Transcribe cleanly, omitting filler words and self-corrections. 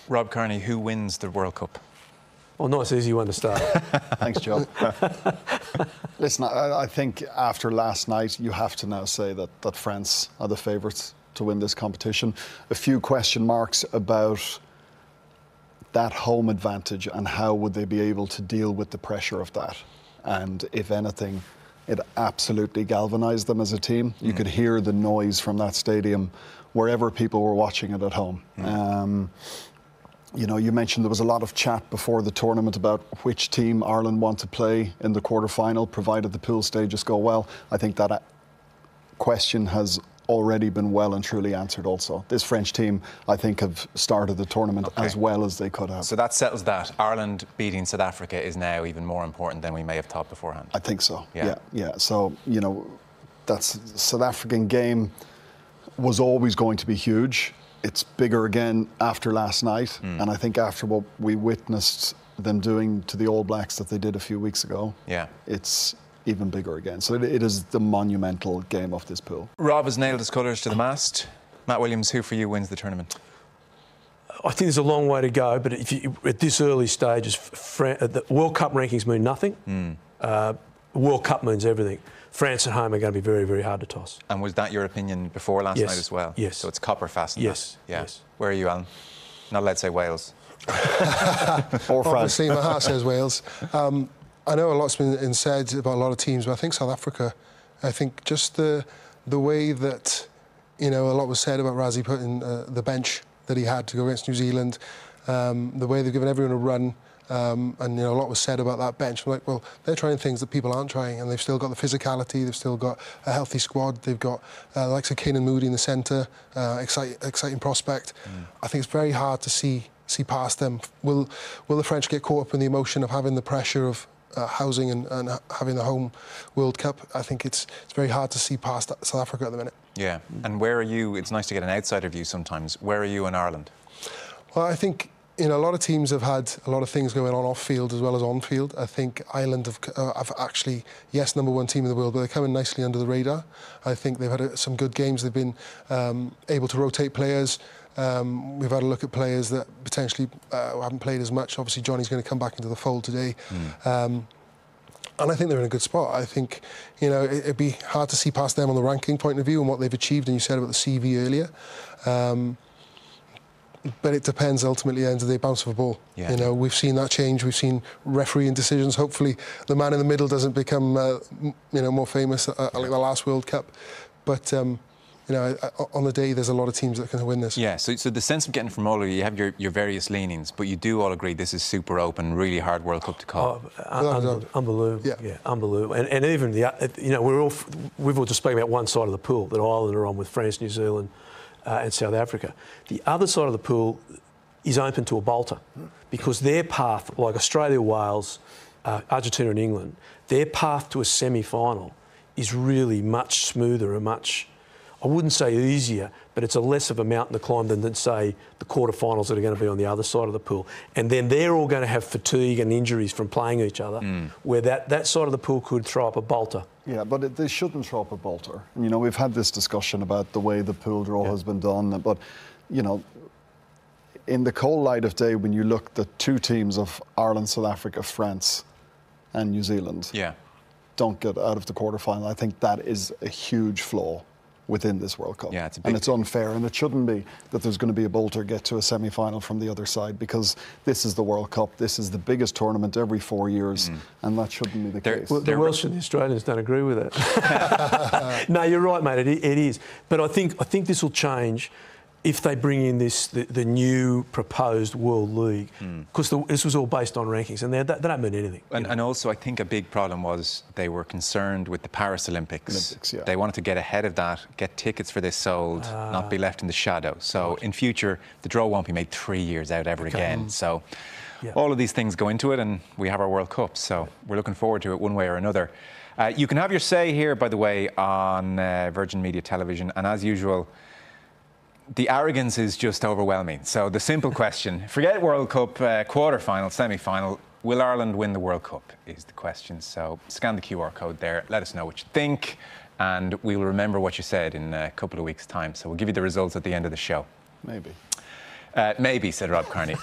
Rob Kearney, who wins the World Cup? Well, nice, easy one to start. Thanks, Joe. Listen, I think after last night, you have to now say that France are the favourites to win this competition. A few question marks about that home advantage and how would they be able to deal with the pressure of that. And if anything, it absolutely galvanised them as a team. You could hear the noise from that stadium wherever people were watching it at home. You know, you mentioned there was a lot of chat before the tournament about which team Ireland want to play in the quarter-final, provided the pool stages go well. I think that question has already been well and truly answered also. This French team, I think, have started the tournament as well as they could have. So that settles that. Ireland beating South Africa is now even more important than we may have thought beforehand. I think so, yeah. So, you know, that South African game was always going to be huge. It's bigger again after last night, and I think after what we witnessed them doing to the All Blacks that they did a few weeks ago, it's even bigger again. So it is the monumental game of this pool. Rob has nailed his colours to the mast. Matt Williams, who for you wins the tournament? I think there's a long way to go, but if you, at this early stage, the World Cup rankings mean nothing. World Cup means everything. France at home are going to be very, very hard to toss. And was that your opinion before last night as well? Yes. So it's copper fast. Yes. Yes. Where are you, Alun? Not allowed to say Wales. Or France. Obviously, my heart says Wales. I know a lot's been said about a lot of teams, but I think South Africa, I think just the way that, you know, a lot was said about Rassie putting the bench that he had to go against New Zealand, the way they've given everyone a run, and, you know, a lot was said about that bench. I'm like, well, they're trying things that people aren't trying, and they've still got the physicality, they've still got a healthy squad, they've got the likes of Kane and Moody in the centre, exciting prospect. I think it's very hard to see past them. Will the French get caught up in the emotion of having the pressure of housing and having the home World Cup? I think it's very hard to see past South Africa at the minute. Yeah. And where are you? It's nice to get an outsider view sometimes. Where are you in Ireland? Well, I think, you know, a lot of teams have had a lot of things going on off-field as well as on-field. I think Ireland have actually, yes, #1 team in the world, but they're coming nicely under the radar. I think they've had some good games. They've been able to rotate players. We've had a look at players that potentially haven't played as much. Obviously, Johnny's going to come back into the fold today. And I think they're in a good spot. I think, you know, it'd be hard to see past them on the ranking point of view and what they've achieved. And you said about the CV earlier. But it depends ultimately at the end of the day, bounce of a ball. Yeah. You know, we've seen that change. We've seen refereeing decisions. Hopefully, the man in the middle doesn't become, you know, more famous like the last World Cup. But you know, on the day, there's a lot of teams that can win this. Yeah. So the sense of getting from all of you have your various leanings, but you do all agree this is super open, really hard World Cup to call. Unbelievable. Yeah, unbelievable. And even you know, we've all just spoken about one side of the pool that Ireland are on with France, New Zealand, and South Africa. The other side of the pool is open to a bolter because their path, like Australia, Wales, Argentina and England, their path to a semi-final is really much smoother and much, I wouldn't say easier, but it's a less of a mountain to climb than say, the quarterfinals that are going to be on the other side of the pool. And then they're all going to have fatigue and injuries from playing each other, where that side of the pool could throw up a bolter. Yeah, but they shouldn't throw up a bolter. You know, we've had this discussion about the way the pool draw has been done, but, you know, in the cold light of day, when you look at the two teams of Ireland, South Africa, France and New Zealand, don't get out of the quarterfinal, I think that is a huge flaw within this World Cup. Yeah, it's unfair, and it shouldn't be that there's going to be a bolter get to a semi-final from the other side, because this is the World Cup, this is the biggest tournament every 4 years, and that shouldn't be the case. Well, the Welsh and the Australians don't agree with that. No, you're right, mate, it is. But I think this will change if they bring in the new proposed World League, because this was all based on rankings, and they don't mean anything. And also, I think a big problem was they were concerned with the Paris Olympics. They wanted to get ahead of that, get tickets for this sold, not be left in the shadow. So in future, the draw won't be made 3 years out ever again. So all of these things go into it, and we have our World Cup. So we're looking forward to it one way or another. You can have your say here, by the way, on Virgin Media Television, and as usual, the arrogance is just overwhelming. So the simple question, forget World Cup, quarter-final, semi-final, will Ireland win the World Cup is the question. So scan the QR code there, let us know what you think, and we'll remember what you said in a couple of weeks' time. So we'll give you the results at the end of the show. Maybe. Maybe, said Rob Kearney.